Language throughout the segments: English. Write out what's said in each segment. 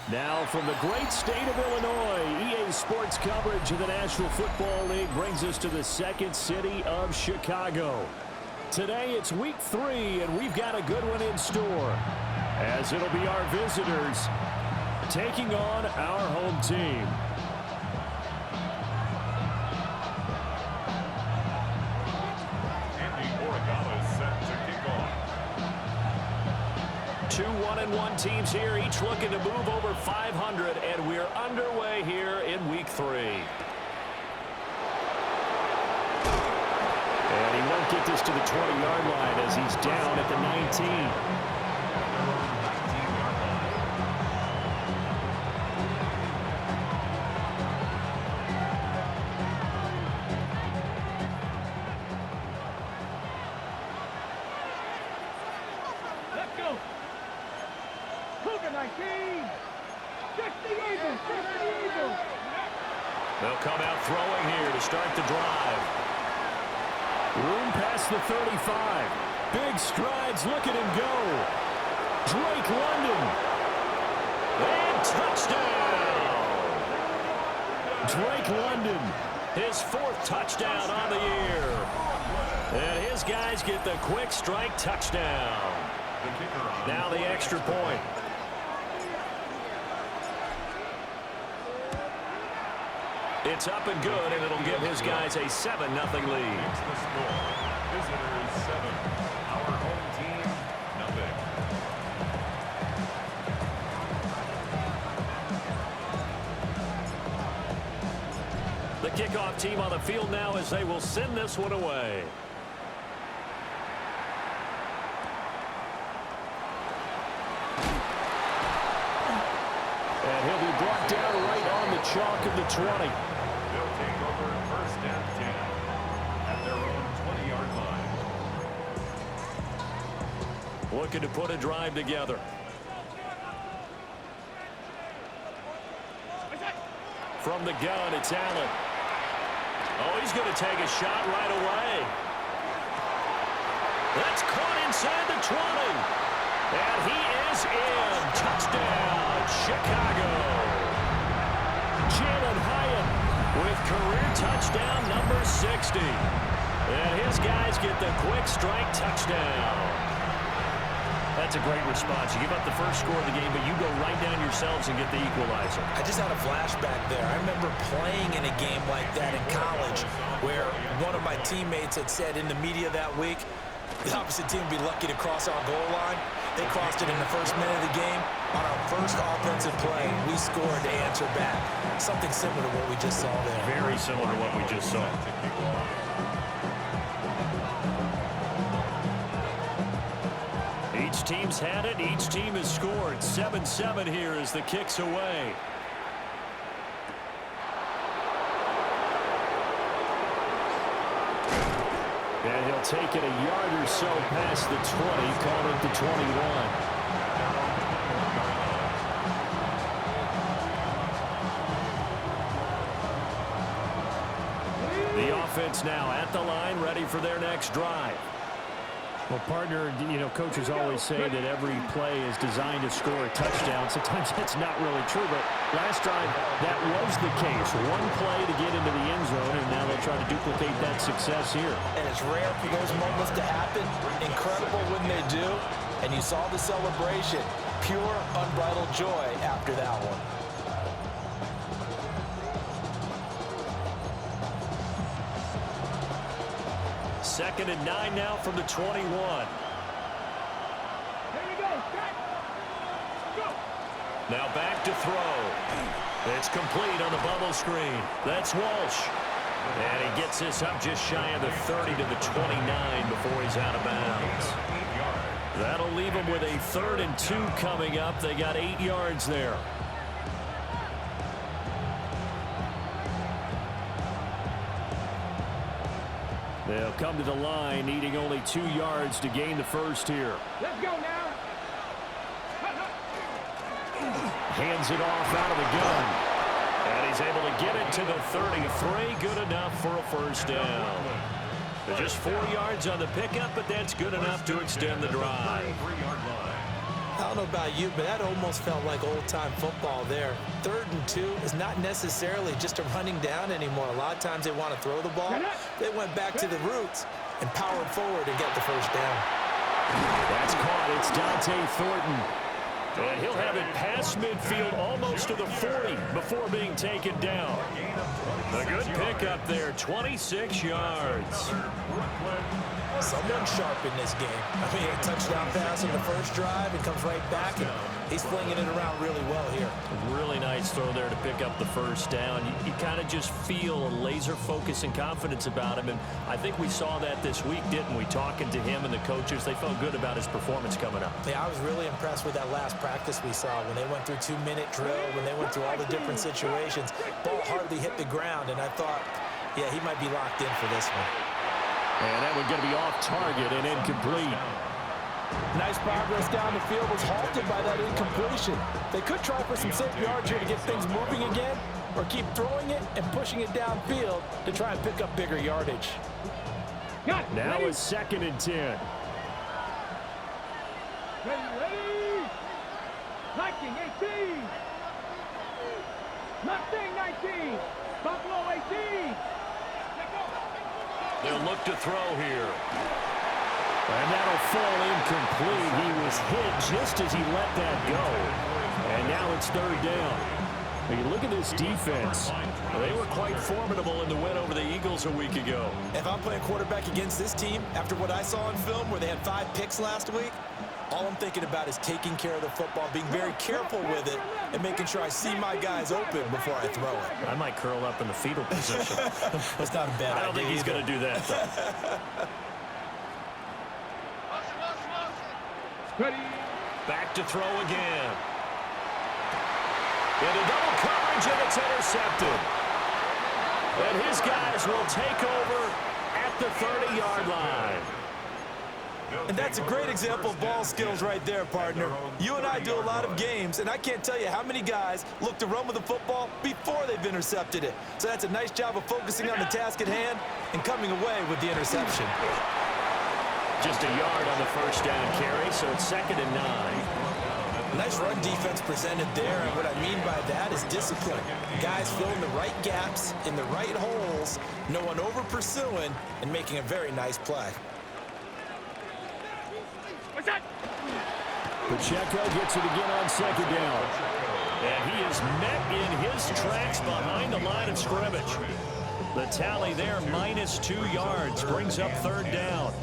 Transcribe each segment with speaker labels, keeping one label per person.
Speaker 1: Now from the great state of Illinois, EA Sports coverage of the National Football League brings us to the second city of Chicago. Today it's week 3, and we've got a good one in store, as it'll be our visitors taking on our home team. Two 1-1 teams here, each looking to move over 500, and we're underway here in week 3. And he won't get this to the 20-yard line as he's down at the 19. They'll come out throwing here to start the drive. Room past the 35. Big strides. Look at him go. Drake London. And touchdown. Drake London, his 4th touchdown on the year. And his guys get the quick strike touchdown. Now the extra point. It's up and good, and it'll give his guys a 7-0 lead.
Speaker 2: Visitors 7, our home team 0.
Speaker 1: The kickoff team on the field now as they will send this one away. And he'll be brought down right on the chalk of the 20.
Speaker 2: They'll take over 1st and 10 at their own 20-yard line.
Speaker 1: Looking to put a drive together. From the gun, it's Allen. Oh, he's going to take a shot right away. That's caught inside the 20. And he is in. Touchdown, Chicago. Jalen Hyatt with career touchdown number 60. And his guys get the quick strike touchdown. That's a great response. You give up the first score of the game, but you go right down yourselves and get the equalizer.
Speaker 3: I just had a flashback there. I remember playing in a game like that in college where one of my teammates had said in the media that week, the opposite team would be lucky to cross our goal line. They crossed it in the first minute of the game. On our first offensive play, we scored to answer back. Something similar to what we just saw there.
Speaker 1: Very similar to what we just saw. Each team's had it. Each team has scored. 7-7 here as the kick's away. And he'll take it a yard or so past the 20, call it the 21. The offense now at the line, ready for their next drive. Well, partner, coaches always say that every play is designed to score a touchdown. Sometimes that's not really true, but last drive, that was the case. One play to get into the end zone, and now they'll try to duplicate that success here.
Speaker 3: And it's rare for those moments to happen. Incredible when they do. And you saw the celebration. Pure, unbridled joy after that one.
Speaker 1: Second and 9 now from the 21. Now back to throw. It's complete on the bubble screen. That's Walsh. And he gets this up just shy of the 30 to the 29 before he's out of bounds. That'll leave him with a 3rd and 2 coming up. They got 8 yards there. They'll come to the line, needing only 2 yards to gain the first here.
Speaker 4: Let's go now.
Speaker 1: Hands it off out of the gun. And he's able to get it to the 33. Good enough for a first down. Just 4 yards on the pickup, but that's good enough to extend the drive.
Speaker 3: I don't know about you, but that almost felt like old-time football there. 3rd and 2 is not necessarily just a running down anymore. A lot of times they want to throw the ball. They went back to the roots and powered forward and get the first down.
Speaker 1: That's caught. It's Dante Thornton. And he'll have it past midfield almost to the 40 before being taken down. A good pickup there, 26 yards.
Speaker 3: Someone sharp in this game. I mean, a touchdown pass on the first drive. It comes right back, and he's flinging it around really well here.
Speaker 1: Really nice throw there to pick up the first down. You kind of just feel a laser focus and confidence about him, and I think we saw that this week, didn't we? Talking to him and the coaches, they felt good about his performance coming up.
Speaker 3: Yeah, I was really impressed with that last practice we saw when they went through 2-minute drill, when they went through all the different situations. Ball hardly hit the ground, and I thought, yeah, he might be locked in for this one.
Speaker 1: And that one's going to be off target and incomplete.
Speaker 4: Nice progress down the field was halted by that incompletion. They could try for some safe yards here to get things moving again, or keep throwing it and pushing it downfield to try and pick up bigger yardage.
Speaker 1: Now it's 2nd and 10.
Speaker 5: Ready? Viking 18. Mustang 19. Buffalo 18.
Speaker 1: They'll look to throw here. And that'll fall incomplete. He was hit just as he let that go. And now it's 3rd down. When you look at this defense, they were quite formidable in the win over the Eagles a week ago.
Speaker 3: If I'm playing quarterback against this team, after what I saw on film where they had 5 picks last week, all I'm thinking about is taking care of the football, being very careful with it, and making sure I see my guys open before I throw it.
Speaker 1: I might curl up in the fetal position.
Speaker 3: That's not a bad idea.
Speaker 1: I don't think he's going to do that, though.
Speaker 5: Ready?
Speaker 1: Back to throw again. Into double coverage, and it's intercepted. And his guys will take over at the 30-yard line.
Speaker 3: And that's a great example of ball skills right there, partner. You and I do a lot of games, and I can't tell you how many guys look to run with the football before they've intercepted it. So that's a nice job of focusing on the task at hand and coming away with the interception.
Speaker 1: Just a yard on the first down carry, so it's 2nd and 9.
Speaker 3: Nice run defense presented there, and what I mean by that is discipline. Guys filling the right gaps in the right holes, no one over pursuing, and making a very nice play.
Speaker 1: Pacheco gets it again on 2nd down. And he is met in his tracks behind the line of scrimmage. The tally there, -2 yards, brings up 3rd down.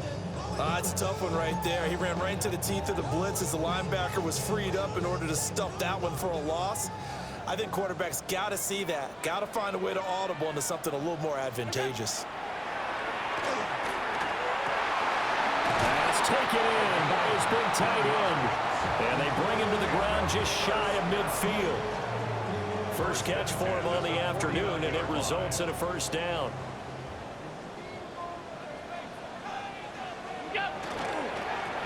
Speaker 3: It's a tough one right there. He ran right into the teeth of the blitz as the linebacker was freed up in order to stuff that one for a loss. I think quarterbacks got to see that. Got to find a way to audible into something a little more advantageous.
Speaker 1: That's taken in by his big tight end. And they bring him to the ground just shy of midfield. First catch for him on the afternoon, and it results in a first down.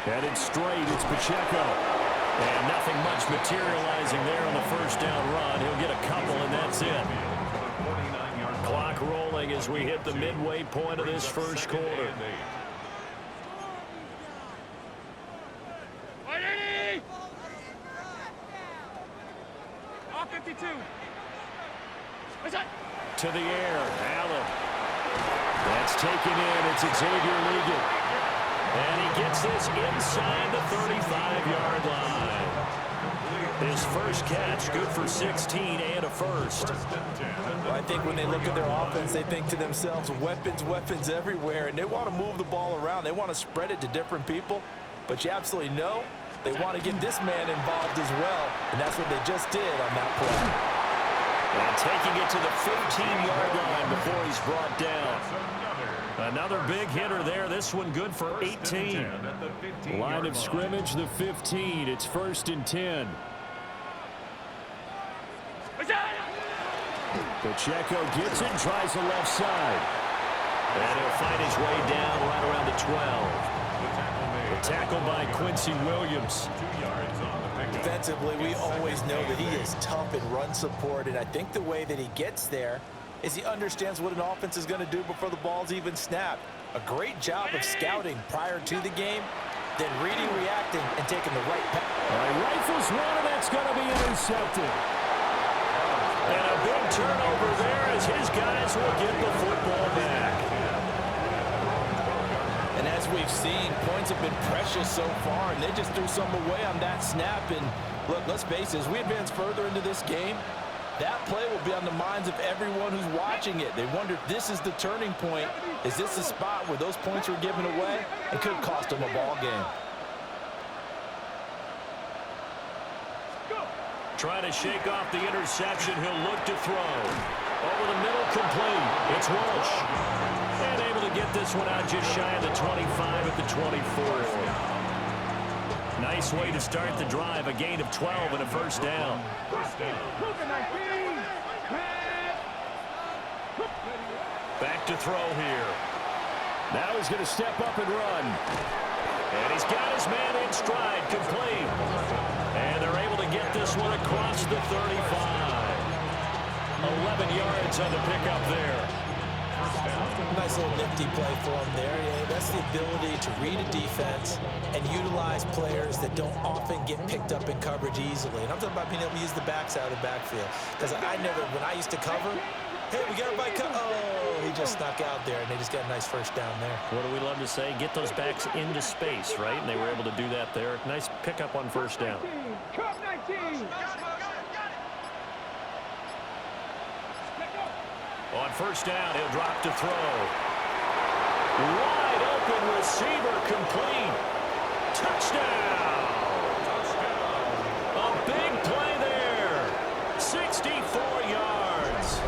Speaker 1: Headed straight, it's Pacheco. And nothing much materializing there on the first down run. He'll get a couple, and that's it. Clock rolling as we hit the midway point of this first quarter.
Speaker 5: All 52.
Speaker 1: To the air, Allen. That's taken in. It's Xavier Ligon. And he gets this inside the 35-yard line. His first catch, good for 16 and a first.
Speaker 4: Well, I think when they look at their offense, they think to themselves, weapons, weapons everywhere, and they want to move the ball around. They want to spread it to different people, but you absolutely know they want to get this man involved as well, and that's what they just did on that play.
Speaker 1: And taking it to the 15-yard line before he's brought down. Another big hitter there. This one good for 18. Line of scrimmage, the 15. It's 1st and 10. Pacheco gets it, tries the left side. And he'll find his way down right around the 12. The tackle by Quincy Williams.
Speaker 4: Defensively, we always know that he is tough in run support, and I think the way that he gets there is he understands what an offense is going to do before the ball's even snapped. A great job of scouting prior to the game,
Speaker 3: then reading, reacting, and taking the right path.
Speaker 1: Rifles one, and that's going to be intercepted. And a big turnover there as his guys will get the football back.
Speaker 4: And as we've seen, points have been precious so far, and they just threw some away on that snap. And look, let's face it, as we advance further into this game, that play will be on the minds of everyone who's watching it. They wonder if this is the turning point. Is this the spot where those points were given away? It could cost them a ball game.
Speaker 1: Trying to shake off the interception. He'll look to throw. Over the middle, complete. It's Walsh. And able to get this one out just shy of the 25 at the 24. Nice way to start the drive. A gain of 12 and a first down. Back to throw here. Now he's going to step up and run. And he's got his man in stride, complete. And they're able to get this one across the 35. 11 yards on the pickup there.
Speaker 3: Nice little nifty play for him there. Yeah, that's the ability to read a defense and utilize players that don't often get picked up in coverage easily. And I'm talking about being able to use the backside of the backfield. Because I never, when I used to cover, hey, we got everybody cut. Oh, he just snuck out there, and they just got a nice first down there.
Speaker 1: What do we love to say? Get those backs into space, right? And they were able to do that there. Nice pickup on first down.
Speaker 5: Cup 19.
Speaker 1: On first down, he'll drop to throw. Wide open receiver, complete. Touchdown! A big play there. 64 yards.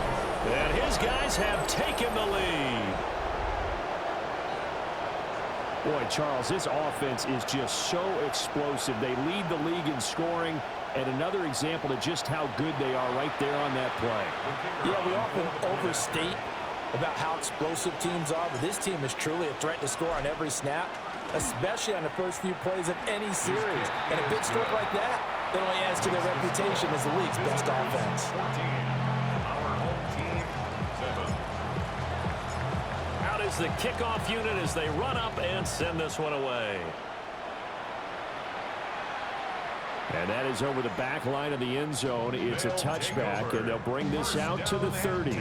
Speaker 1: And his guys have taken the lead. Boy, Charles, this offense is just so explosive. They lead the league in scoring, and another example of just how good they are right there on that play.
Speaker 4: Yeah, we often overstate about how explosive teams are, but this team is truly a threat to score on every snap, especially on the first few plays of any series. And a big stroke like that only adds to their reputation as the league's best offense.
Speaker 1: Out is the kickoff unit as they run up and send this one away. And that is over the back line of the end zone. It's a touchback, and they'll bring this out to the 30.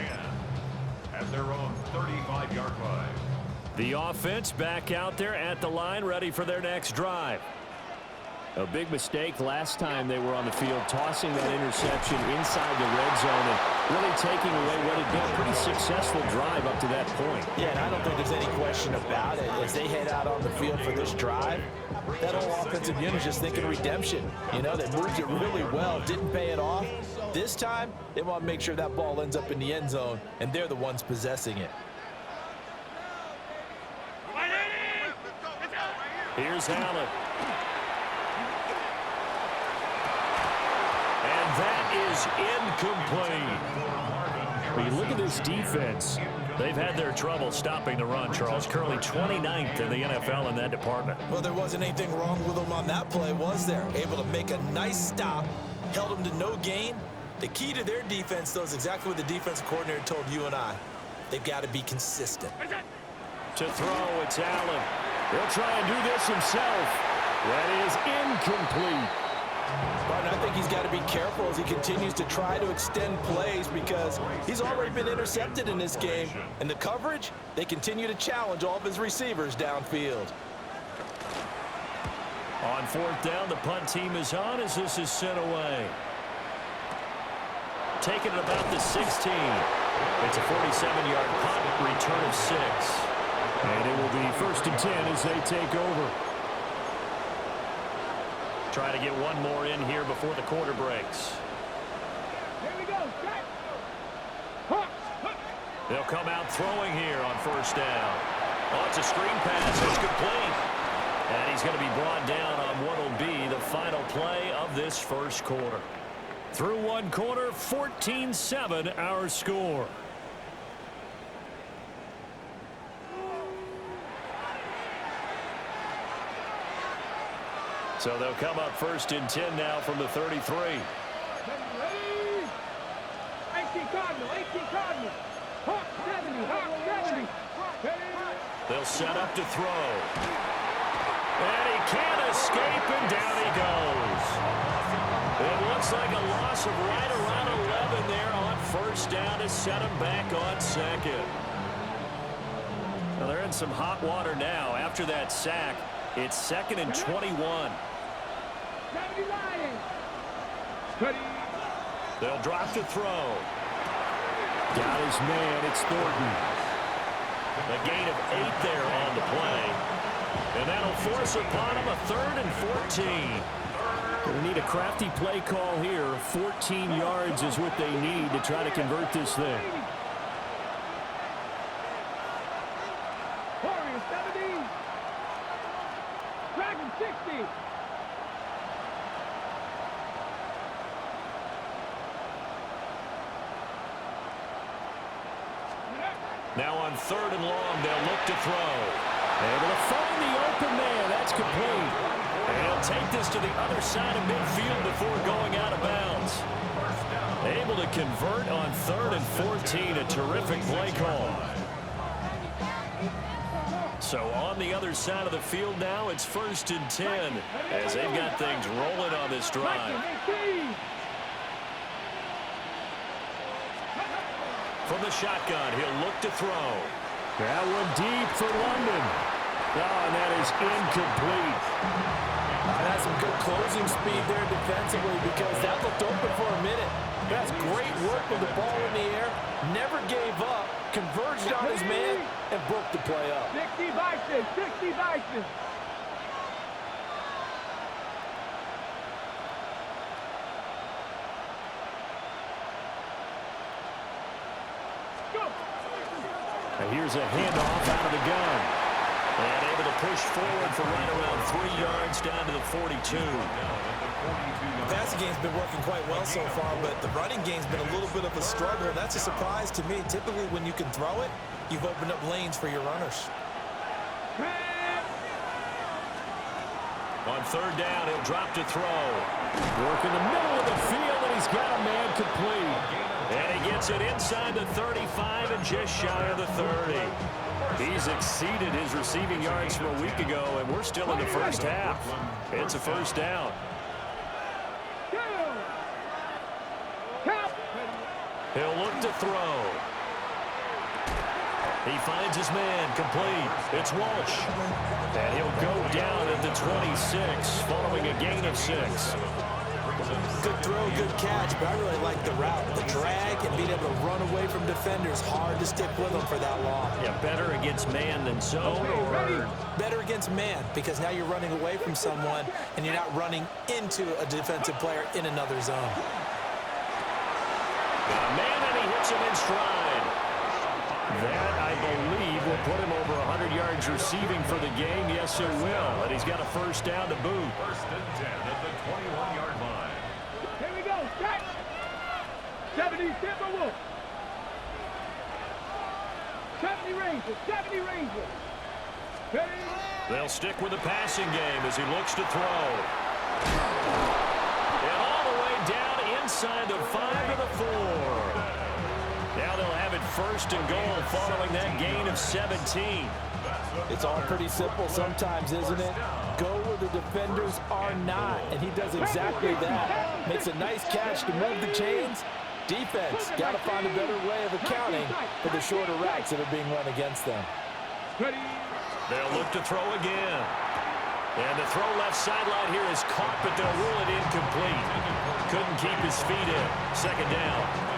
Speaker 2: At their own 35-yard line.
Speaker 1: The offense back out there at the line, ready for their next drive. A big mistake last time they were on the field, tossing that interception inside the red zone and really taking away what had been a pretty successful drive up to that point.
Speaker 4: Yeah, and I don't think there's any question about it. As they head out on the field for this drive, that whole offensive unit is just thinking redemption. You know, they moved it really well, didn't pay it off. This time, they want to make sure that ball ends up in the end zone, and they're the ones possessing it.
Speaker 1: Here's Allen. And that is incomplete. When you look at this defense, they've had their trouble stopping the run, Charles. Currently 29th in the NFL in that department.
Speaker 3: Well, there wasn't anything wrong with them on that play, was there? Able to make a nice stop, held them to no gain. The key to their defense, though, is exactly what the defensive coordinator told you and I. They've got to be consistent.
Speaker 1: To throw, it's Allen. He'll try and do this himself. That is incomplete.
Speaker 4: But I think he's got to be careful as he continues to try to extend plays because he's already been intercepted in this game. And the coverage, they continue to challenge all of his receivers downfield.
Speaker 1: On fourth down, the punt team is on as this is sent away. Taking it about the 16. It's a 47-yard punt, return of 6. And it will be 1st and 10 as they take over. Try to get one more in here before the quarter breaks.
Speaker 5: Here we go.
Speaker 1: They'll come out throwing here on first down. Oh, it's a screen pass. It's complete. And he's going to be brought down on what will be the final play of this first quarter. Through one quarter, 14-7 our score. So they'll come up 1st and 10 now from the 33.
Speaker 5: Ready? 18 Cardinal. Hawk 70. Ready?
Speaker 1: They'll set up to throw. And he can't escape, and down he goes. It looks like a loss of right around 11 there on first down to set him back on second. Well, they're in some hot water now. After that sack, it's 2nd and 21. They'll drop to throw. Got his man. It's Thornton. A gain of 8 there on the play. And that'll force upon him a 3rd and 14. They need a crafty play call here. 14 yards is what they need to try to convert this thing.
Speaker 5: Warriors 70. Dragon 60.
Speaker 1: Now on 3rd and long, they'll look to throw. Able to find the open man. That's complete. And he'll take this to the other side of midfield before going out of bounds. Able to convert on 3rd and 14. A terrific play call. So on the other side of the field now, it's 1st and 10 as they've got things rolling on this drive. From the shotgun, he'll look to throw. That one deep for London. Oh, and that is incomplete.
Speaker 4: That's some good closing speed there defensively because that looked open for a minute. That's great work with the ball in the air. Never gave up, converged on his man, and broke the play up.
Speaker 5: 60 Bison, 60 Bison.
Speaker 1: And here's a handoff out of the gun. And able to push forward for right around 3 yards down to the 42.
Speaker 3: The passing game's been working quite well so far, but the running game's been a little bit of a struggle. That's a surprise to me. Typically, when you can throw it, you've opened up lanes for your runners.
Speaker 1: On 3rd down, he'll drop to throw. Work in the middle of the field, and he's got a man complete. And he gets it inside the 35 and just shy of the 30. He's exceeded his receiving yards from a week ago, and we're still in the first half. It's a 1st down. He'll look to throw. He finds his man complete. It's Walsh. And he'll go down at the 26 following a gain of 6.
Speaker 3: Good throw, good catch, but I really like the route. The drag and being able to run away from defenders, hard to stick with them for that long.
Speaker 1: Yeah, better against man than zone, or
Speaker 3: better against man because now you're running away from someone and you're not running into a defensive player in another zone.
Speaker 1: Got a man, and he hits him in stride. That, I believe, will put him over 100 yards receiving for the game. Yes, it will. And he's got a 1st down to boot.
Speaker 2: 1st and 10 at the 21-yard line.
Speaker 5: Here we go. Set. 70 Timberwolves. 70 Rangers. 70 Rangers. Ready?
Speaker 1: They'll stick with the passing game as he looks to throw. And all the way down inside the 5 to the 4. Now they'll have it 1st and goal following that gain of 17.
Speaker 4: It's all pretty simple sometimes, isn't it? Go where the defenders are not, and he does exactly that. Makes a nice catch to move the chains. Defense, got to find a better way of accounting for the shorter routes that are being run against them.
Speaker 1: They'll look to throw again. And the throw left sideline here is caught, but they'll rule it incomplete. Couldn't keep his feet in. 2nd down.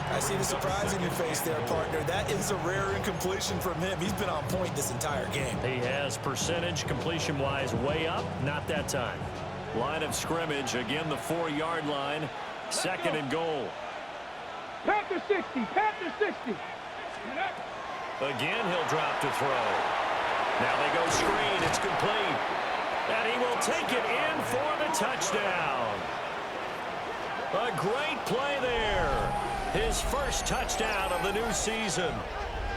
Speaker 3: I see the surprise in your face there, partner. That is a rare incompletion from him. He's been on point this entire game.
Speaker 1: He has percentage completion-wise way up. Not that time. Line of scrimmage, again the 4-yard line. 2nd and goal.
Speaker 5: Panther 60. Panther 60.
Speaker 1: Again, he'll drop to throw. Now they go screen. It's complete. And he will take it in for the touchdown. A great play there. His 1st touchdown of the new season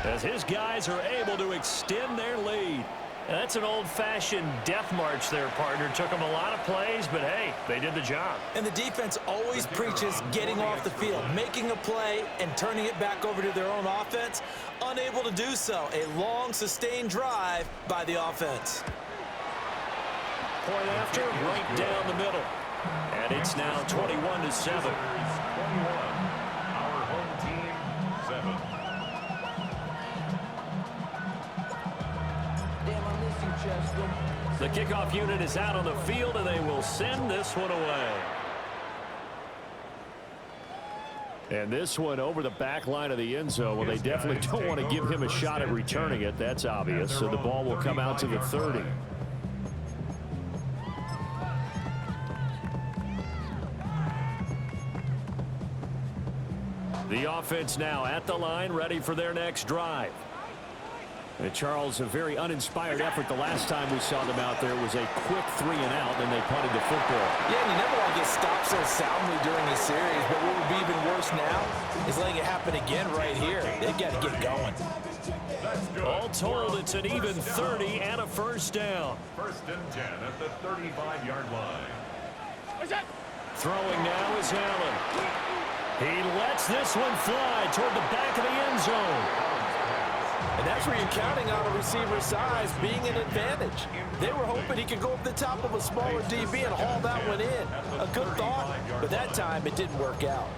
Speaker 1: as his guys are able to extend their lead. And that's an old-fashioned death march there, partner. Took them a lot of plays, but hey, they did the job.
Speaker 3: And the defense always preaches getting off the field, making a play, and turning it back over to their own offense. Unable to do so. A long, sustained drive by the offense.
Speaker 1: point after, right down the middle. And it's now 21-7.
Speaker 2: Our home team, 7.
Speaker 1: The kickoff unit is out on the field, and they will send this one away. And this one over the back line of the end zone. Well, they definitely don't want to give him a shot at returning it. That's obvious. So the ball will come out to the 30. The offense now at the line, ready for their next drive. And Charles, a very uninspired effort the last time we saw them out there was a quick 3 and out, and they punted the football.
Speaker 4: Yeah, and you never want to get stopped so soundly during the series, but what would be even worse now is letting it happen again right here. They've got to get going.
Speaker 1: All told, it's an even 30 and a first down.
Speaker 2: First and 10 at the 35-yard line.
Speaker 1: Throwing now is Allen. He lets this one fly toward the back of the end zone.
Speaker 4: And that's where you're counting on a receiver's size being an advantage. They were hoping he could go up the top of a smaller DB and haul that one in. A good thought, but that time it didn't work out.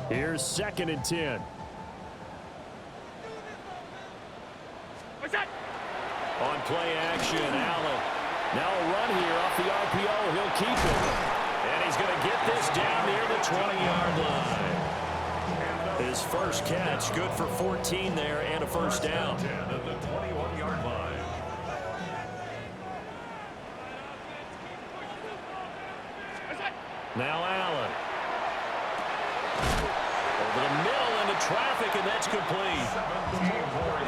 Speaker 1: Here's 2nd and 10. On play action, Allen. Now a run here off the RPO. He'll keep it. And he's going to get this down near the 20-yard line. His first catch, good for 14 there and a first down.
Speaker 2: 10 at the 21-yard line.
Speaker 1: Now Allen. Over the middle into traffic, and that's complete.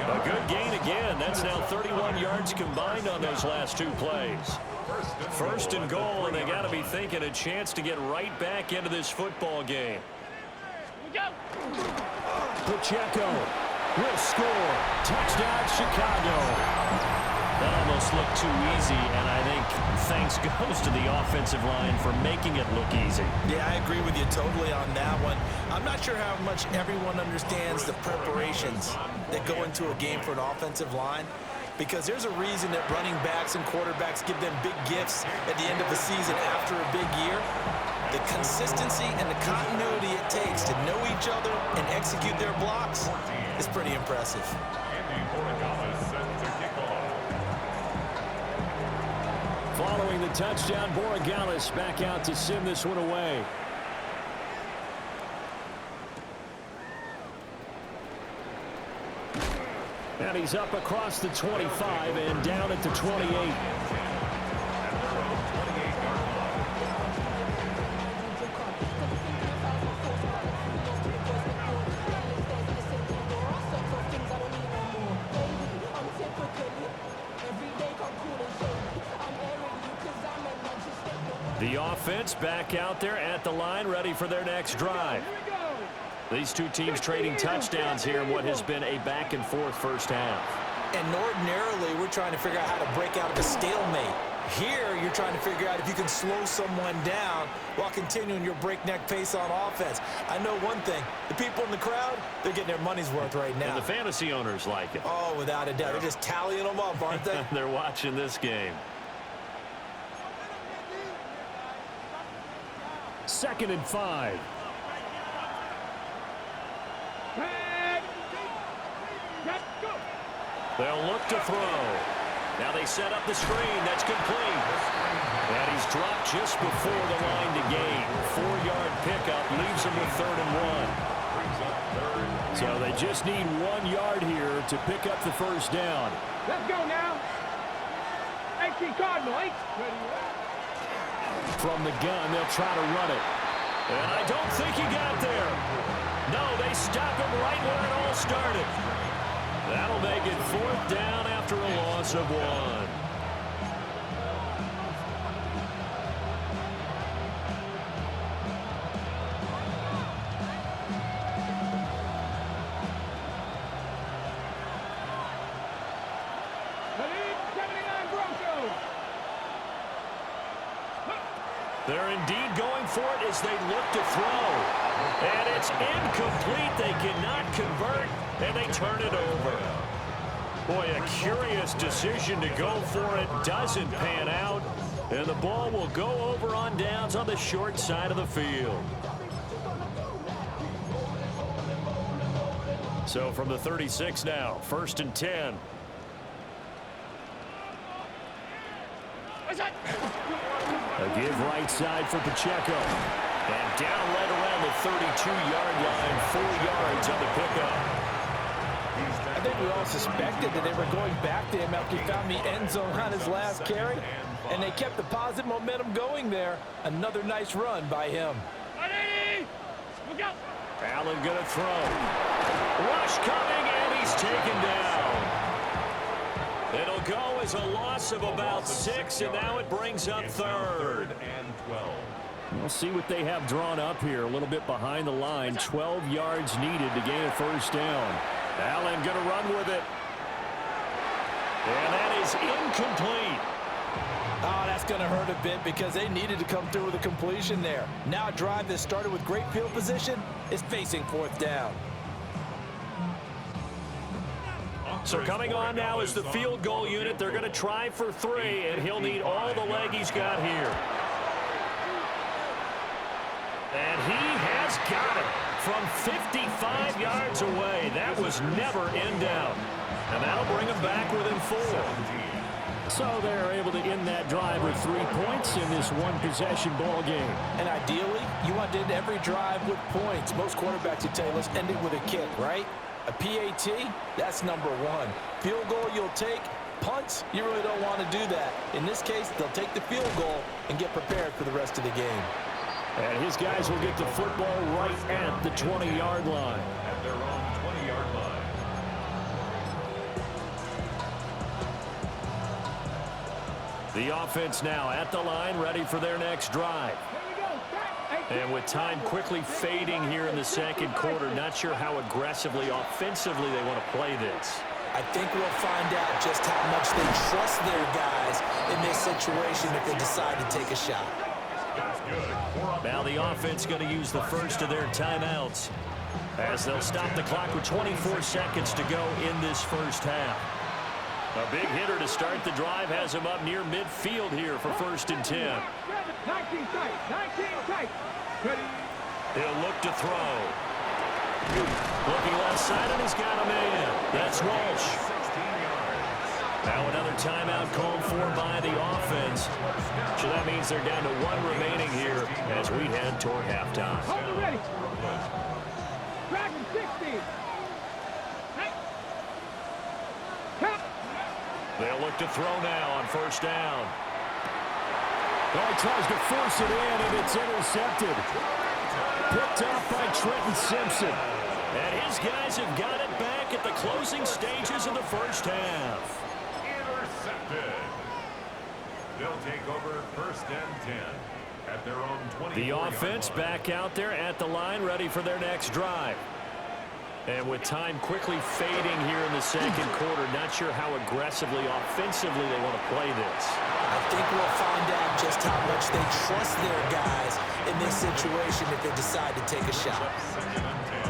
Speaker 1: A good gain again. That's now 31 yards combined on those last 2 plays. First and goal, and they got to be thinking a chance to get right back into this football game. Pacheco will score. Touchdown, Chicago. That almost looked too easy, and I think thanks goes to the offensive line for making it look easy.
Speaker 4: Yeah, I agree with you totally on that one. I'm not sure how much everyone understands the preparations that go into a game for an offensive line, because there's a reason that running backs and quarterbacks give them big gifts at the end of the season after a big year. The consistency and the continuity it takes to know each other and execute their blocks is pretty impressive.
Speaker 1: Following the touchdown, Borregales back out to send this one away. And he's up across the 25 and down at the 28. The offense back out there at the line, ready for their next drive. These two teams trading touchdowns here in what has been a back-and-forth first half.
Speaker 4: And ordinarily, we're trying to figure out how to break out of a stalemate. Here, you're trying to figure out if you can slow someone down while continuing your breakneck pace on offense. I know one thing. The people in the crowd, they're getting their money's worth right now.
Speaker 1: And the fantasy owners like it.
Speaker 4: Oh, without a doubt. They're just tallying them up, aren't they?
Speaker 1: They're watching this game. 2nd and 5. They'll look to throw. Now they set up the screen. That's complete. And he's dropped just before the line to gain. 4-yard pickup leaves him with 3rd and 1. So they just need 1 yard here to pick up the first down.
Speaker 5: Let's go now. 18 Cardinal.
Speaker 1: From the gun, they'll try to run it. And I don't think he got there. No, they stop him right where it all started. That'll make it 4th down after a loss of 1. They're indeed going for it as they look to throw. And it's incomplete. They cannot convert, and they turn it over. Boy, a curious decision to go for it. Doesn't pan out. And the ball will go over on downs on the short side of the field. So from the 36 now, 1st and 10. A give right side for Pacheco. And down right around the 32-yard line, 4 yards on the pickup.
Speaker 4: I think we all suspected that they were going back to him after he found the end zone on his last carry, and they kept the positive momentum going there. Another nice run by him.
Speaker 1: Allen going to throw. Rush coming, and he's taken down. It'll go as a loss of about 6, and now it brings up 3rd
Speaker 2: and 12.
Speaker 1: We'll see what they have drawn up here. A little bit behind the line. 12 yards needed to gain a 1st down. Allen going to run with it. And that is incomplete.
Speaker 4: Oh, that's going to hurt a bit because they needed to come through with a completion there. Now a drive that started with great field position is facing 4th down.
Speaker 1: So coming on now is the field goal unit. They're going to try for 3, and he'll need all the leg he's got here. And he has got it from 55 yards away. That was never in doubt. And that'll bring him back within 4. So they're able to end that drive with 3 points in this one-possession ball game.
Speaker 4: And ideally, you want to end every drive with points. Most quarterbacks would tell you, let's end it with a kick, right? A PAT, that's number 1. Field goal you'll take. Punts, you really don't want to do that. In this case, they'll take the field goal and get prepared for the rest of the game.
Speaker 1: And his guys will get the football right at the 20-yard line.
Speaker 2: At their own 20-yard line.
Speaker 1: The offense now at the line, ready for their next drive. And with time quickly fading here in the 2nd quarter, not sure how aggressively, offensively they want to play this.
Speaker 3: I think we'll find out just how much they trust their guys in this situation if they decide to take a shot.
Speaker 1: Now the offense going to use the first of their timeouts as they'll stop the clock with 24 seconds to go in this 1st half. A big hitter to start the drive has him up near midfield here for 1st and 10.
Speaker 5: 19 tight, 19 tight.
Speaker 1: He'll look to throw. Looking left side, and he's got a man. That's Walsh. Now another timeout called for by the offense. So that means they're down to 1 remaining here as we head toward halftime.
Speaker 5: Hold it ready. Dragon 16. Hey. Count.
Speaker 1: They'll look to throw now on 1st down. Well, he tries to force it in, and it's intercepted. Picked up by Trenton Simpson. And his guys have got it back at the closing stages of the 1st half.
Speaker 2: Intercepted. They'll take over 1st and 10 at their own 20.
Speaker 1: The offense back out there at the line, ready for their next drive. And with time quickly fading here in the 2nd quarter, not sure how aggressively, offensively they want to play this.
Speaker 3: I think we'll find out just how much they trust their guys in this situation if they decide to take a shot.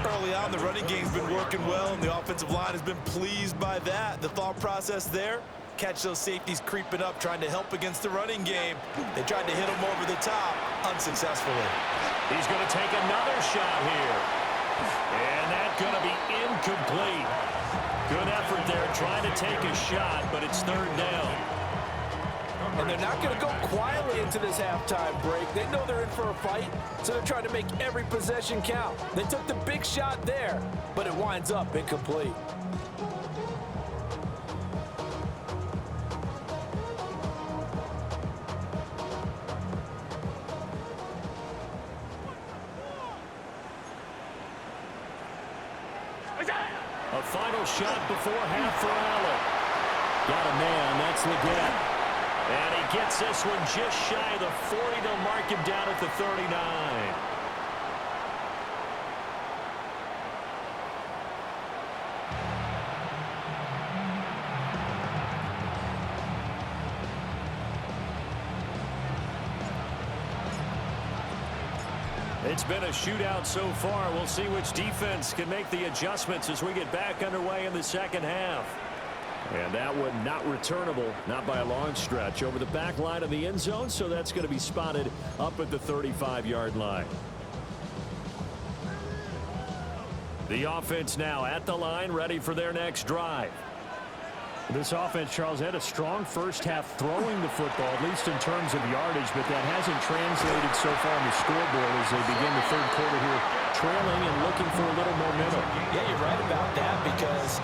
Speaker 4: Early on, the running game's been working well, and the offensive line has been pleased by that. The thought process there, catch those safeties creeping up, trying to help against the running game. They tried to hit them over the top, unsuccessfully.
Speaker 1: He's going to take another shot here. And that's going to be incomplete. Good effort there trying to take a shot, but it's 3rd down.
Speaker 4: And they're not going to go quietly into this halftime break. They know they're in for a fight, so they're trying to make every possession count. They took the big shot there, but it winds up incomplete.
Speaker 1: A final shot before half for Allen. Got a man, that's Leggett. And he gets this one just shy of the 40. They'll mark him down at the 39. It's been a shootout so far. We'll see which defense can make the adjustments as we get back underway in the second half. And that one not returnable, not by a long stretch, over the back line of the end zone, so that's going to be spotted up at the 35-yard line. The offense now at the line, ready for their next drive. This offense, Charles, had a strong first half throwing the football, at least in terms of yardage, but that hasn't translated so far on the scoreboard as they begin the third quarter here, trailing and looking for a little momentum.
Speaker 4: Yeah, you're right about that because,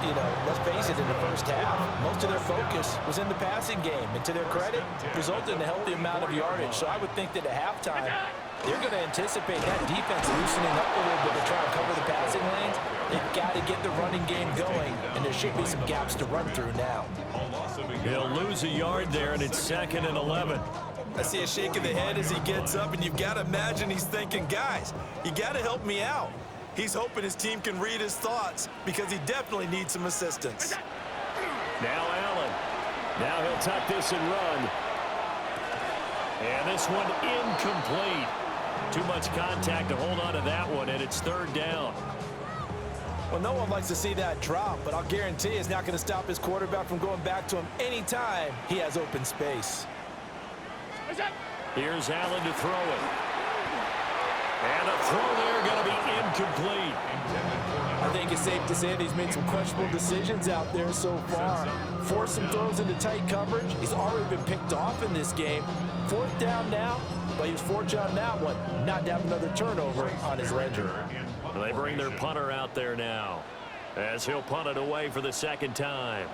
Speaker 4: let's face it, in the first half, most of their focus was in the passing game. And to their credit, resulted in a healthy amount of yardage. So I would think that at halftime, they're going to anticipate that defense loosening up a little bit to try and cover the passing lanes. They've got to get the running game going, and there should be some gaps to run through now.
Speaker 1: He'll lose a yard there, and it's 2nd and 11.
Speaker 4: I see a shake of the head as he gets up, and you've got to imagine he's thinking, guys, you got to help me out. He's hoping his team can read his thoughts because he definitely needs some assistance.
Speaker 1: Now Allen. Now he'll tuck this and run. And this one incomplete. Too much contact to hold on to that one, and it's 3rd down.
Speaker 4: Well, no one likes to see that drop, but I'll guarantee it's not going to stop his quarterback from going back to him anytime he has open space.
Speaker 1: Here's Allen to throw it. And a throw there going to be incomplete.
Speaker 4: I think it's safe to say that he's made some questionable decisions out there so far. Forced some throws into tight coverage. He's already been picked off in this game. 4th down now, but he was fortunate on that one not to have another turnover on his ledger.
Speaker 1: They bring their punter out there now as he'll punt it away for the 2nd time.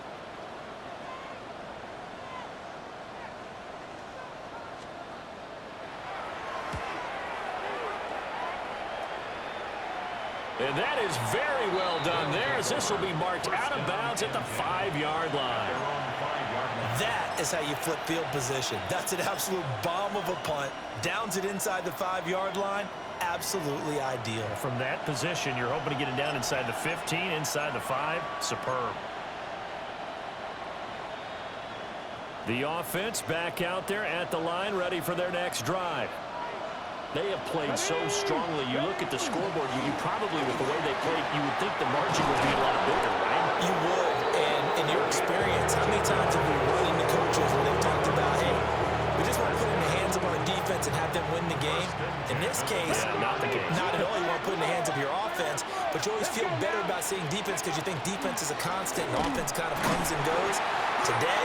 Speaker 1: And that is very well done there, as this will be marked out of bounds at the 5-yard line.
Speaker 4: That is how you flip field position. That's an absolute bomb of a punt. Downs it inside the 5-yard line. Absolutely ideal.
Speaker 1: From that position, you're hoping to get it down inside the 15, inside the 5. Superb. The offense back out there at the line, ready for their next drive. They have played so strongly. You look at the scoreboard, you probably, with the way they played, you would think the margin would be a lot bigger, right?
Speaker 4: You would, and in your experience, how many times have we run into coaches where they've talked about, hey, we just want to put it in the hands of our defense and have them win the game? In this case,
Speaker 1: not the case.
Speaker 4: Not at all. You want to put it in the hands of your offense, but you always feel better about saying defense because you think defense is a constant and offense kind of comes and goes. Today,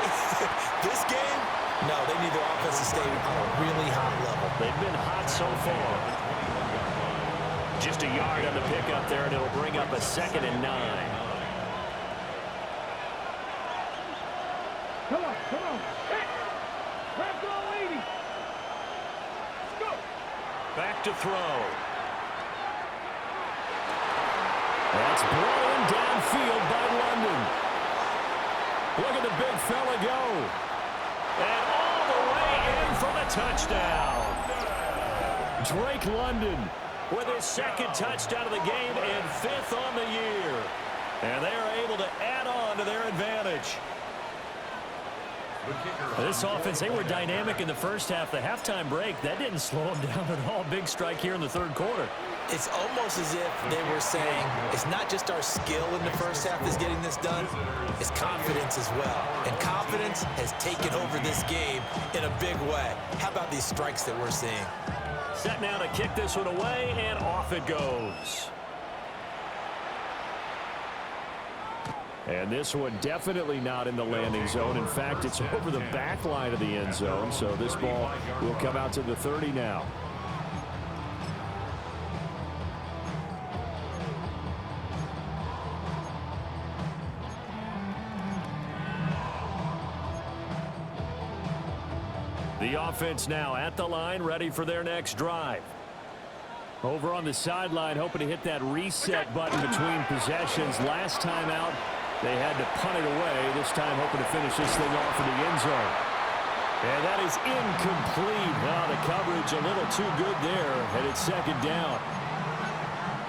Speaker 4: this game, no, they need their offense to stay on a really high level.
Speaker 1: They've been hot so far. Just a yard on the pickup there, and it'll bring up a 2nd and 9.
Speaker 5: Come on. Hey, grab the lady. Let's go.
Speaker 1: Back to throw. That's brought in downfield by London. Look at the big fella go. And all the way in for the touchdown. Drake London with his 2nd touchdown of the game and 5th on the year. And they are able to add on to their advantage. This offense, they were dynamic in the first half. The halftime break, that didn't slow them down at all. Big strike here in the 3rd quarter.
Speaker 4: It's almost as if they were saying, it's not just our skill in the first half that's getting this done, it's confidence as well. And confidence has taken over this game in a big way. How about these strikes that we're seeing?
Speaker 1: Set now to kick this one away, and off it goes. And this one definitely not in the landing zone. In fact, it's over the back line of the end zone, so this ball will come out to the 30 now. The offense now at the line, ready for their next drive. Over on the sideline, hoping to hit that reset button between possessions. Last time out, they had to punt it away. This time hoping to finish this thing off in the end zone. And that is incomplete. Wow, the coverage a little too good there, and it's 2nd down.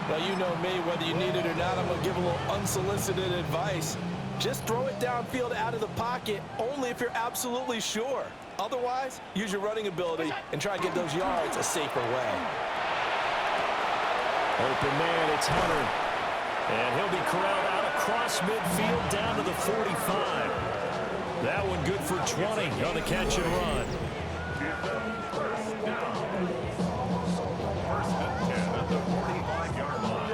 Speaker 4: Well, you know me, whether you need it or not, I'm going to give a little unsolicited advice. Just throw it downfield out of the pocket, only if you're absolutely sure. Otherwise, use your running ability and try to get those yards a safer way.
Speaker 1: Open man, it's Hunter. And he'll be corralled out across midfield down to the 45. That one good for 20 on the catch and run.
Speaker 2: First down. First and 10 at the 45-yard line.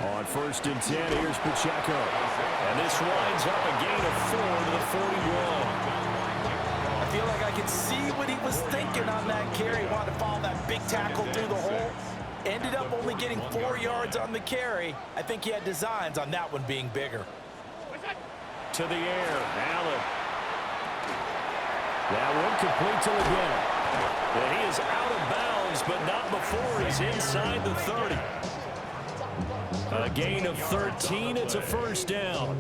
Speaker 1: On first and 10, here's Pacheco. And this winds up a gain of 4 to the 41.
Speaker 4: I feel like I can see what he was thinking on that carry. He wanted to follow that big tackle through the hole. Ended up only getting 4 yards on the carry. I think he had designs on that one being bigger.
Speaker 1: To the air, Allen. That one complete to again. And he is out of bounds, but not before he's inside the 30. A gain of 13. It's a first down.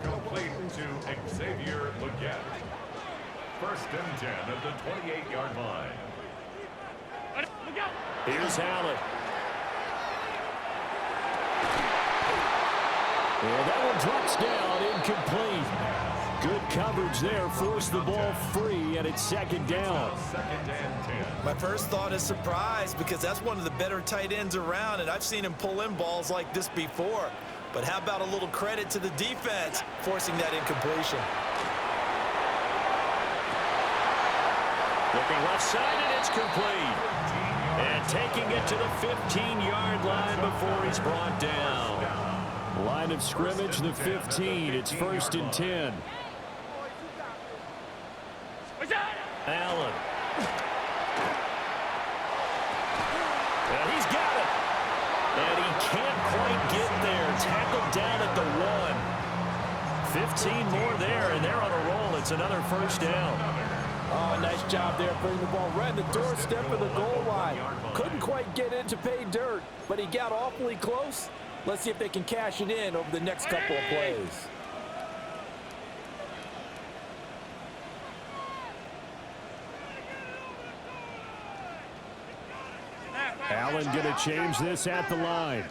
Speaker 2: Complete to Xavier Legette. First and 10 at the 28-yard line.
Speaker 1: Here's Allen. And that one drops down, incomplete. Good coverage there, forced the ball free, and it's second down.
Speaker 2: Second and 10.
Speaker 4: My first thought is surprise because that's one of the better tight ends around, and I've seen him pull in balls like this before. But how about a little credit to the defense forcing that incompletion?
Speaker 1: Looking left side, and it's complete. And taking it to the 15-yard line before he's brought down. Line of scrimmage, the 15. It's first and 10. Allen. And he's got it. And he can't quite get there. Tackled down at the 1. 15 more there, and they're on a roll. It's another first down.
Speaker 4: Oh, nice job there putting the ball right in the doorstep of the goal line. Couldn't quite get in to pay dirt, but he got awfully close. Let's see if they can cash it in over the next couple of plays.
Speaker 1: Allen going to change this at the line.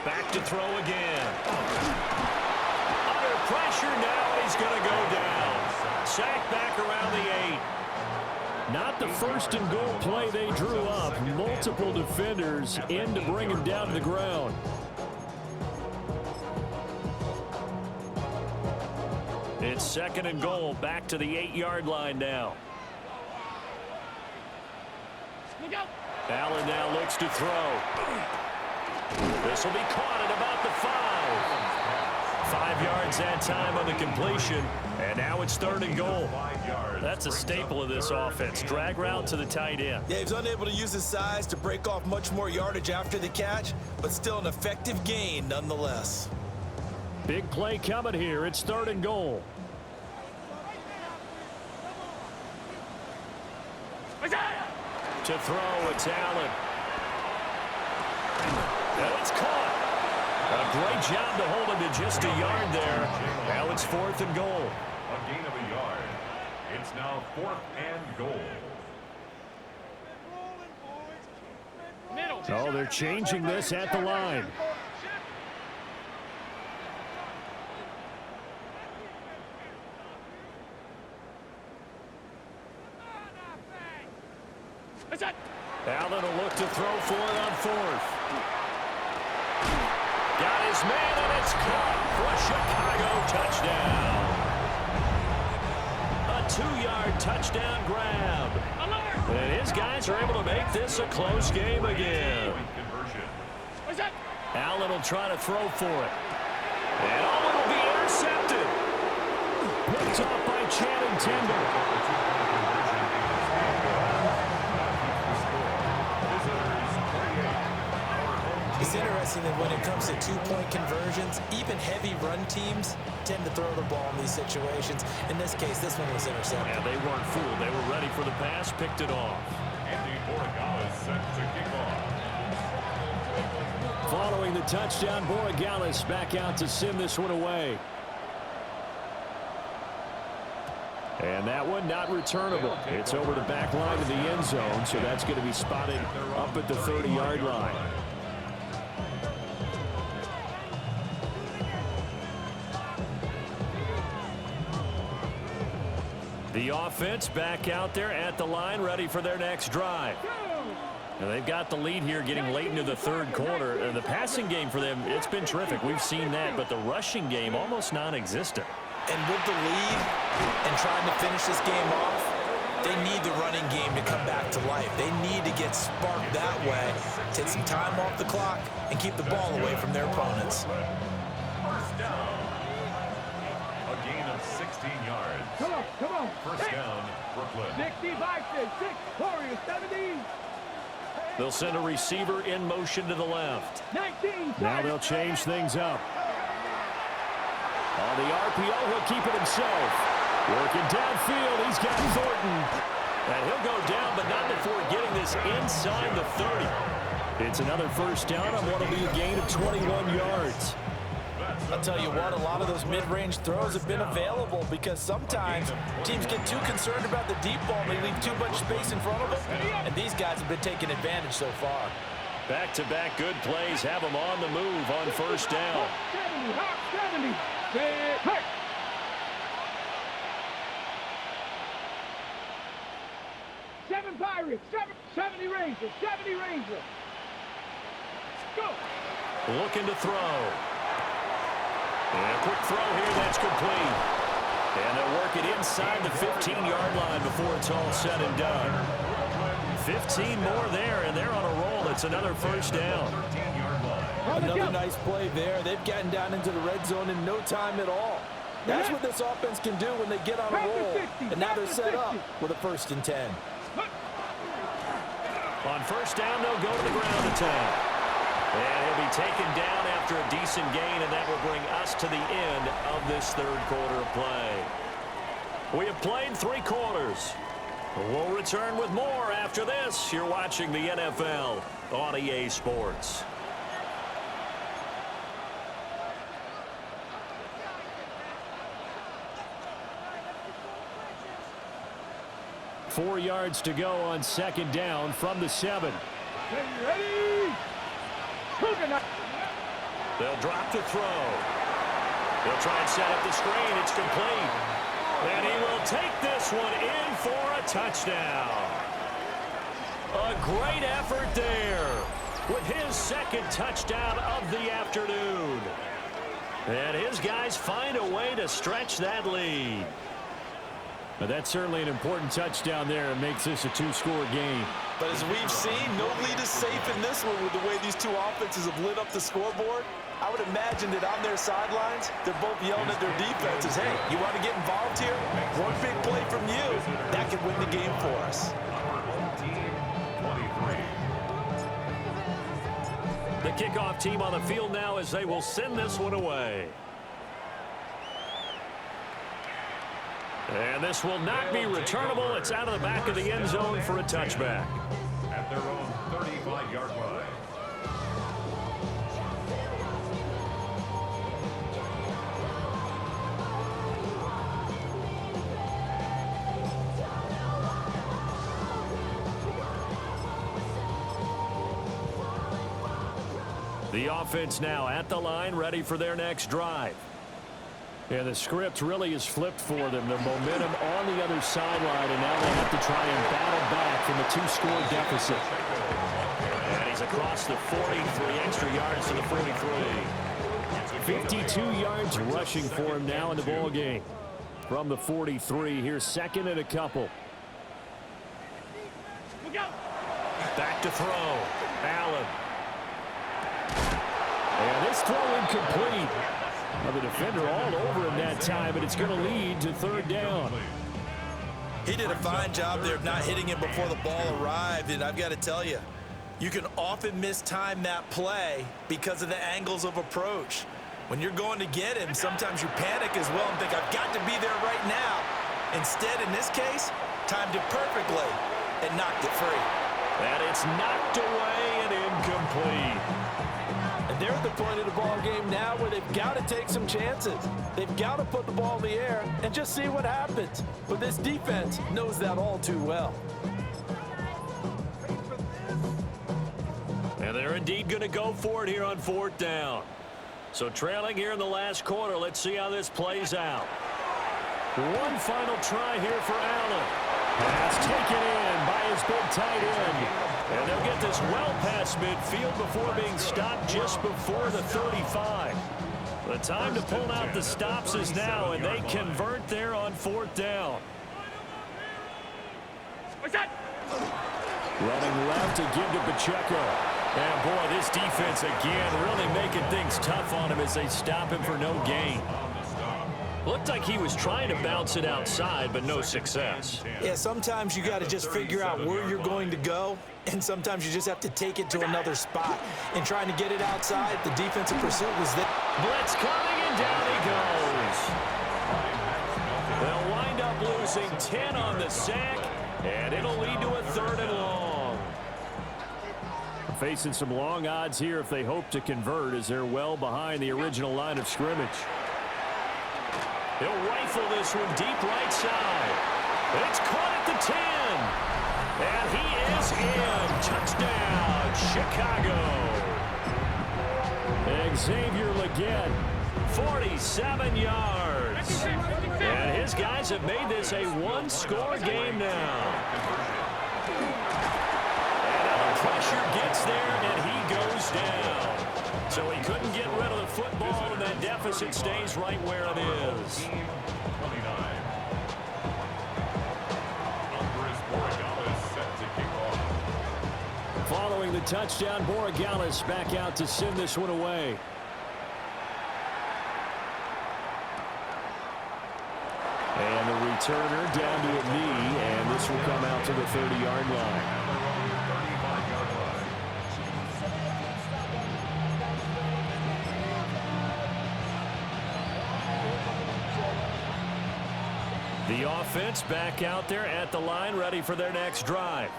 Speaker 1: Back to throw again. Under pressure now, he's going to go down. Sacked back around the 8. Not the first and goal play they drew up. Multiple defenders in to bring him down to the ground. It's second and goal, back to the 8-yard line now. Allen now looks to throw. This will be caught at about the 5. 5 yards that time on the completion, and now it's third and goal. That's a staple of this offense. Drag route to the tight end.
Speaker 4: Yeah, he's unable to use his size to break off much more yardage after the catch, but still an effective gain nonetheless.
Speaker 1: Big play coming here. It's third and goal. To throw, it's Allen. And it's caught. A great job to hold him to just a yard there. Now it's fourth and goal.
Speaker 2: A gain of a yard. It's now fourth and goal.
Speaker 1: Oh, they're changing this at the line. Allen will look to throw for it on fourth. Got his man, and it's caught for a Chicago touchdown. A 2-yard touchdown grab. And his guys are able to make this a close game again. Allen will try to throw for it. And oh, it'll be intercepted. Picked off by Channing Tindall.
Speaker 4: It's interesting that when it comes to two-point conversions, even heavy run teams tend to throw the ball in these situations. In this case, this one was intercepted.
Speaker 1: Yeah, they weren't fooled. They were ready for the pass, picked it off.
Speaker 2: Andy Borregales set to kick off.
Speaker 1: Following the touchdown, Borregales back out to send this one away. And that one not returnable. It's over the back line of the end zone, so that's going to be spotted up at the 30-yard line. The offense back out there at the line, ready for their next drive. And they've got the lead here getting late into the third quarter. And the passing game for them, it's been terrific. We've seen that, but the rushing game almost non-existent.
Speaker 3: And with the lead and trying to finish this game off, they need the running game to come back to life. They need to get sparked that way, take some time off the clock, and keep the ball away from their opponents.
Speaker 2: First down. A gain of 16 yards.
Speaker 5: Come on.
Speaker 2: First down, Brooklyn.
Speaker 5: 65, 6, Warriors, 70.
Speaker 1: They'll send a receiver in motion to the left.
Speaker 5: 19.
Speaker 1: Now they'll change things up. On the RPO, he'll keep it himself. Working downfield, he's got Thornton. And he'll go down, but not before getting this inside the 30. It's another first down on what will be a gain of 21 yards.
Speaker 4: I'll tell you what, a lot of those mid-range throws have been available because sometimes teams get too concerned about the deep ball and they leave too much space in front of them, and these guys have been taking advantage so far.
Speaker 1: Back-to-back good plays have them on the move on first down.
Speaker 5: 70. Hey. 7 Pirates, 70 Rangers, 70 Rangers. Go.
Speaker 1: Looking to throw. And a quick throw here, that's complete. And they'll work it inside the 15-yard line before it's all said and done. 15 more there, and they're on a roll. It's another first down.
Speaker 4: Another nice play there. They've gotten down into the red zone in no time at all. That's what this offense can do when they get on a roll. And now they're set up with a 1st and 10.
Speaker 1: On first down, they'll go to the ground attack. And he'll be taken down after a decent gain, and that will bring us to the end of this third quarter of play. We have played 3 quarters. We'll return with more after this. You're watching the NFL on EA Sports. Four yards to go on second down from the 7.
Speaker 5: Ready?
Speaker 1: They'll drop to throw. They'll try and set up the screen. It's complete. And he will take this one in for a touchdown. A great effort there with his second touchdown of the afternoon. And his guys find a way to stretch that lead. But that's certainly an important touchdown there. It makes this a 2-score game.
Speaker 4: But as we've seen, no lead is safe in this one with the way these two offenses have lit up the scoreboard. I would imagine that on their sidelines, they're both yelling at their defenses, hey, you want to get involved here? One big play from you, that could win the game for us.
Speaker 1: The kickoff team on the field now as they will send this one away. And this will not be returnable. It's out of the back of the end zone for a touchback.
Speaker 2: At their own 35-yard line.
Speaker 1: The offense now at the line, ready for their next drive. And the script really is flipped for them. The momentum on the other sideline, and now they have to try and battle back from a 2-score deficit. And he's across the 43, extra yards to the 43. 52 yards rushing for him now in the ball game. From the 43, here's second and a couple. Back to throw. Allen. And this throw incomplete. Well, the defender all over him that time, but it's going to lead to third down.
Speaker 3: He did a fine job there of not hitting him before the ball arrived, and I've got to tell you, you can often mistime that play because of the angles of approach. When you're going to get him, sometimes you panic as well and think, I've got to be there right now. Instead, in this case, timed it perfectly and knocked it free.
Speaker 1: And it's knocked away and incomplete.
Speaker 4: And they're at the point of the ball game now where they've got to take some chances. They've got to put the ball in the air and just see what happens. But this defense knows that all too well.
Speaker 1: And they're indeed going to go for it here on fourth down. So trailing here in the last quarter, let's see how this plays out. One final try here for Allen. Pass taken in by his big tight end. And they'll get this well past midfield before being stopped just before the 35. The time to pull out the stops is now, and they convert there on 4th down. Running left to give to Pacheco. And, boy, this defense again really making things tough on him as they stop him for no gain. Looked like he was trying to bounce it outside, but no success.
Speaker 3: Yeah, sometimes you got to just figure out where you're going to go, and sometimes you just have to take it to another spot. And trying to get it outside, the defensive pursuit was there.
Speaker 1: Blitz coming, and down he goes. They'll wind up losing 10 on the sack, and it'll lead to a 3rd and long. Facing some long odds here if they hope to convert, as they're well behind the original line of scrimmage. He'll rifle this one deep right side. It's caught at the 10. And he is in. Touchdown, Chicago. Xavier Legette, 47 yards. And his guys have made this a one-score game now. And now the pressure gets there, and he goes down. So he couldn't get rid of the football, and that deficit stays right where it is. Following the touchdown, Borregales back out to send this one away. And the returner down to a knee, and this will come out to the 30-yard line. The offense back out there at the line, ready for their next drive.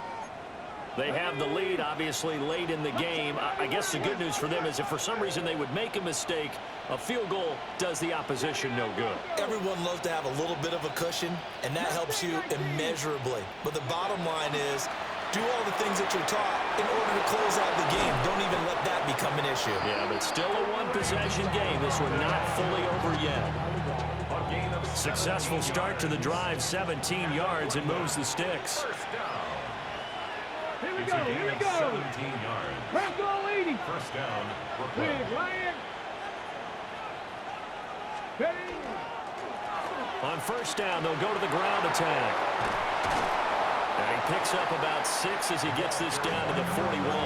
Speaker 1: They have the lead, obviously, late in the game. I guess the good news for them is if for some reason they would make a mistake, a field goal does the opposition no good.
Speaker 3: Everyone loves to have a little bit of a cushion, and that helps you immeasurably. But the bottom line is, do all the things that you're taught in order to close out the game. Don't even let that become an issue.
Speaker 1: Yeah, but still a one-possession game. This one not fully over yet. Successful start to the drive, 17 yards, and moves the sticks.
Speaker 5: Here we go, here we go.
Speaker 2: 17 yards.
Speaker 5: Crack all 80.
Speaker 2: First down.
Speaker 5: Big Ryan. Ready.
Speaker 1: On first down, they'll go to the ground attack. And he picks up about 6 as he gets this down to the 41.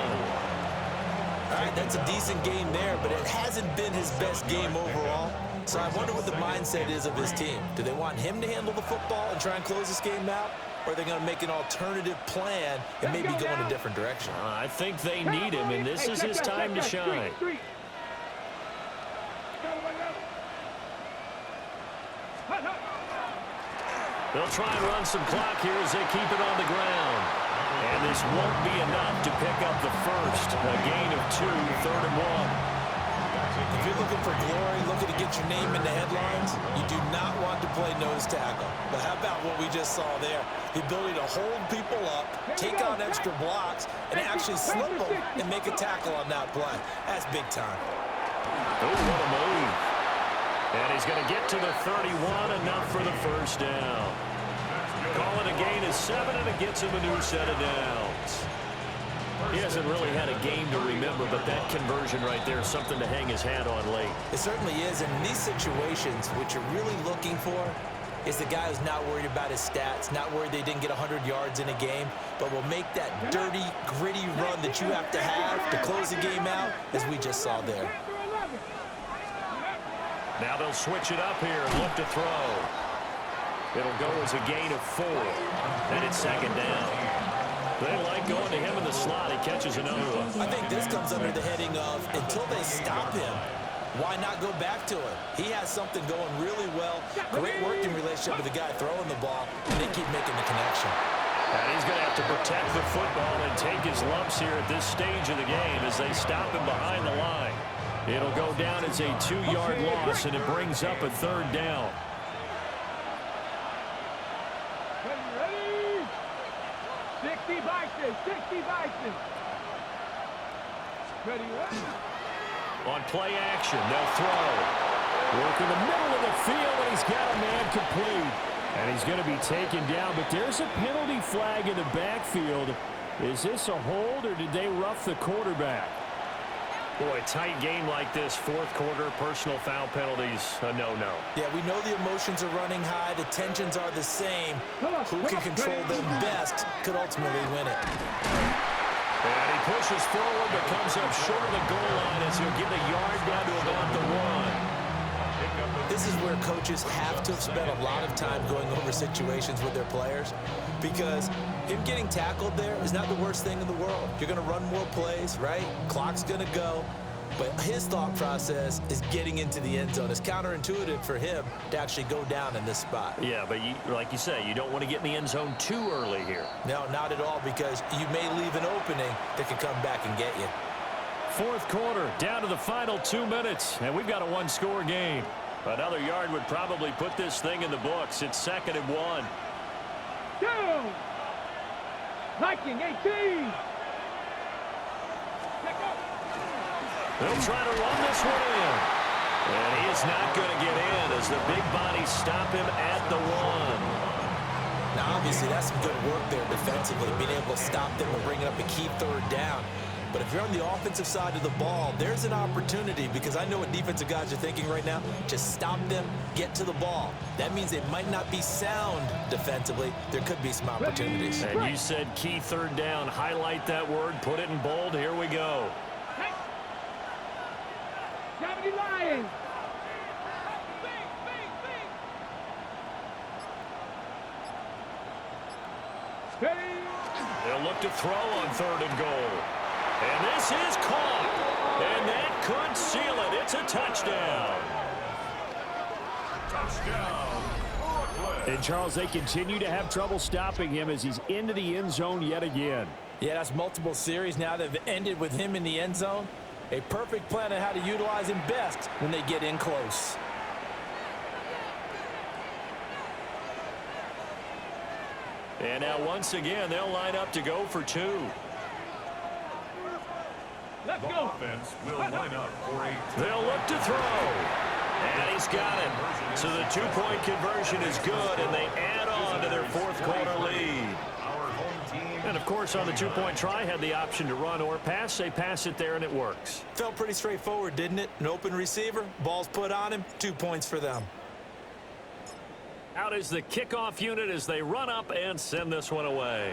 Speaker 3: All right, that's a decent game there, but it hasn't been his best game overall. So I wonder what the mindset is of his team. Do they want him to handle the football and try and close this game out? Or are they going to make an alternative plan and maybe go in a different direction?
Speaker 1: I think they need him, and this is his time to shine. They'll try and run some clock here as they keep it on the ground. And this won't be enough to pick up the first. A gain of 2, 3rd and 1.
Speaker 3: If you're looking for glory, looking to get your name in the headlines, you do not want to play nose tackle. But how about what we just saw there? The ability to hold people up, take on extra blocks, and actually slip them and make a tackle on that play. That's big time.
Speaker 1: Oh, what a move. And he's going to get to the 31, enough for the first down. Calling a gain of 7, and it gets him a new set of downs. He hasn't really had a game to remember, but that conversion right there is something to hang his hat on late.
Speaker 3: It certainly is, and in these situations, what you're really looking for is the guy who's not worried about his stats, not worried they didn't get 100 yards in a game, but will make that dirty, gritty run that you have to close the game out, as we just saw there.
Speaker 1: Now they'll switch it up here and look to throw. It'll go as a gain of 4, and it's 2nd down. They like going to him in the slot. He catches another one.
Speaker 3: I think this comes under the heading of, until they stop him, why not go back to him? He has something going really well. Great working relationship with the guy throwing the ball, and they keep making the connection.
Speaker 1: And he's going to have to protect the football and take his lumps here at this stage of the game as they stop him behind the line. It'll go down as a 2-yard loss, and it brings up a 3rd down.
Speaker 5: Ready? 60 Vikings, 60 Vikings. Ready, what?
Speaker 1: On play action, they'll throw. Work in the middle of the field, and he's got a man complete. And he's going to be taken down, but there's a penalty flag in the backfield. Is this a hold, or did they rough the quarterback? Boy, tight game like this, fourth quarter, personal foul penalties, a no-no.
Speaker 3: Yeah, we know the emotions are running high. The tensions are the same. Who can control them best could ultimately win it.
Speaker 1: And he pushes forward, but comes up short of the goal line as he'll get a yard down to about the 1.
Speaker 3: This is where coaches have to have spent a lot of time going over situations with their players, because him getting tackled there is not the worst thing in the world. You're going to run more plays, right? Clock's going to go. But his thought process is getting into the end zone. It's counterintuitive for him to actually go down in this spot.
Speaker 1: Yeah, but like you say, you don't want to get in the end zone too early here.
Speaker 3: No, not at all, because you may leave an opening that can come back and get you.
Speaker 1: Fourth quarter, down to the final 2 minutes, and we've got a one-score game. Another yard would probably put this thing in the books. It's 2nd and 1.
Speaker 5: Down. Viking 18.
Speaker 1: They'll try to run this one in. And he is not going to get in as the big bodies stop him at the 1.
Speaker 3: Now, obviously, that's some good work there defensively, being able to stop them and bring up a key third down. But if you're on the offensive side of the ball, there's an opportunity, because I know what defensive guys are thinking right now. Just stop them, get to the ball. That means they might not be sound defensively. There could be some opportunities.
Speaker 1: And you said key third down. Highlight that word, put it in bold. Here we go.
Speaker 5: Lions.
Speaker 1: They'll look to throw on 3rd and goal. And this is caught. And that could seal it. It's a touchdown. And, Charles, they continue to have trouble stopping him as he's into the end zone yet again.
Speaker 4: Yeah, that's multiple series now that have ended with him in the end zone. A perfect plan on how to utilize him best when they get in close.
Speaker 1: And now once again, they'll line up to go for 2.
Speaker 5: Let's
Speaker 2: The
Speaker 5: go.
Speaker 2: offense will line up for a
Speaker 1: They'll look to throw. And he's got it. So the 2-point conversion is good, and they add on to their fourth quarter lead.
Speaker 2: our home team.
Speaker 1: And, of course, on the 2-point try, had the option to run or pass. They pass it there, and it works.
Speaker 3: Felt pretty straightforward, didn't it? An open receiver, ball's put on him, 2 points for them.
Speaker 1: Out is the kickoff unit as they run up and send this one away.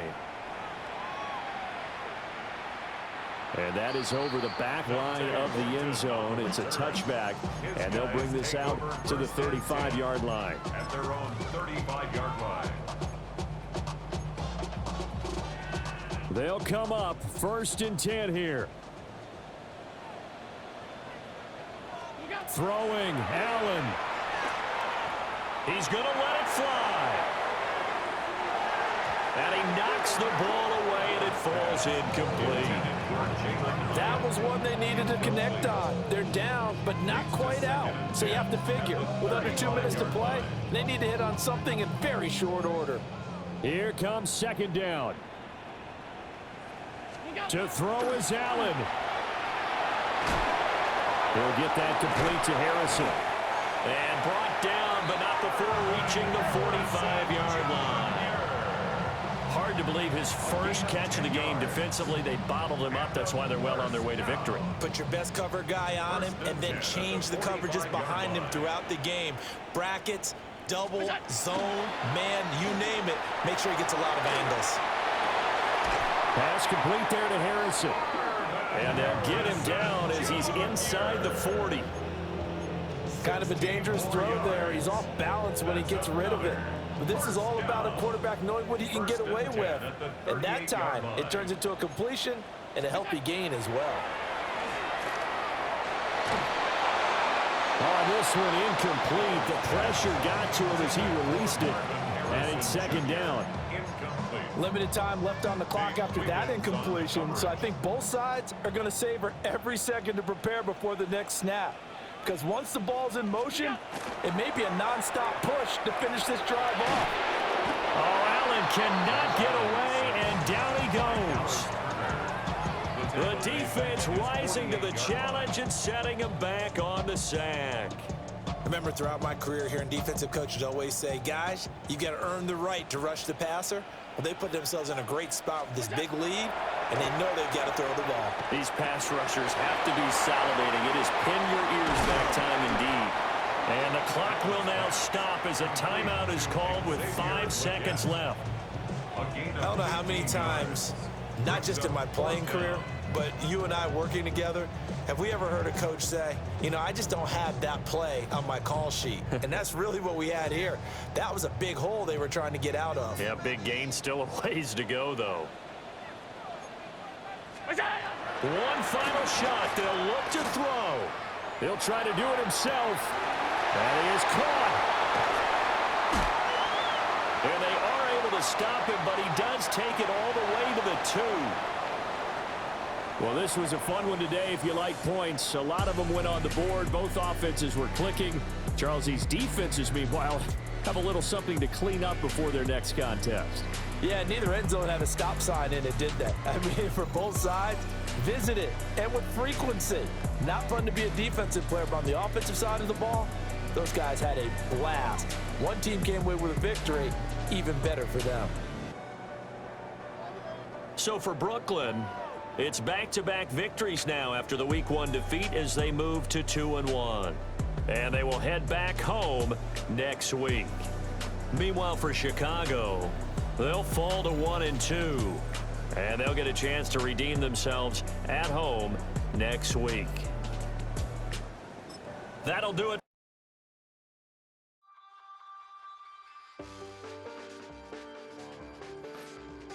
Speaker 1: And that is over the back line of the end zone. It's a touchback, and they'll bring this out to the 35-yard line.
Speaker 2: At their own 35-yard line.
Speaker 1: They'll come up 1st and 10 here. Throwing, Allen. He's going to let it fly. And he knocks the ball away, and it falls incomplete.
Speaker 4: That was one they needed to connect on. They're down, but not quite out. So you have to figure, with under 2 minutes to play, they need to hit on something in very short order.
Speaker 1: Here comes 2nd down. To throw is Allen. He'll get that complete to Harrison. And brought down, but not before reaching the 45-yard line. Hard to believe his first catch of the game defensively. They bottled him up. That's why they're well on their way to victory.
Speaker 3: Put your best cover guy on him and then change the coverages behind him throughout the game. Brackets, double, zone, man, you name it. Make sure he gets a lot of angles.
Speaker 1: Pass complete there to Harrison. And they'll get him down as he's inside the 40.
Speaker 4: Kind of a dangerous throw there. He's off balance when he gets rid of it. But this is all about a quarterback knowing what he can get away with. And that time, it turns into a completion and a healthy gain as well.
Speaker 1: Oh, this one incomplete. The pressure got to him as he released it. And it's 2nd down.
Speaker 4: Limited time left on the clock after that incompletion, so I think both sides are going to savor every second to prepare before the next snap. Because once the ball's in motion, it may be a nonstop push to finish this drive off.
Speaker 1: Oh, Allen cannot get away, and down he goes. The defense rising to the challenge and setting him back on the sack.
Speaker 3: remember throughout my career hearing defensive coaches always say, guys, you got to earn the right to rush the passer. Well, they put themselves in a great spot with this big lead, and they know they've got to throw the ball.
Speaker 1: These pass rushers have to be salivating. It is pin your ears back time indeed. And the clock will now stop as a timeout is called with 5 seconds left.
Speaker 3: I don't know how many times, not just in my playing career, but you and I working together, have we ever heard a coach say, you know, I just don't have that play on my call sheet? And that's really what we had here. That was a big hole they were trying to get out of.
Speaker 1: Yeah, big gain, still a ways to go, though. One final shot. They'll look to throw. He'll try to do it himself. And he is caught. And they are able to stop him, but he does take it all the way to the 2. Well, this was a fun one today if you like points. A lot of them went on the board. Both offenses were clicking. Charles, these defenses, meanwhile, have a little something to clean up before their next contest.
Speaker 4: Yeah, neither end zone had a stop sign in it, did they? I mean, for both sides, visit it, and with frequency. Not fun to be a defensive player, but on the offensive side of the ball, those guys had a blast. One team came away with a victory, even better for them.
Speaker 1: So for Brooklyn, it's back-to-back victories now after the Week 1 defeat as they move to 2-1. And they will head back home next week. Meanwhile, for Chicago, they'll fall to 1-2. And they'll get a chance to redeem themselves at home next week. That'll do it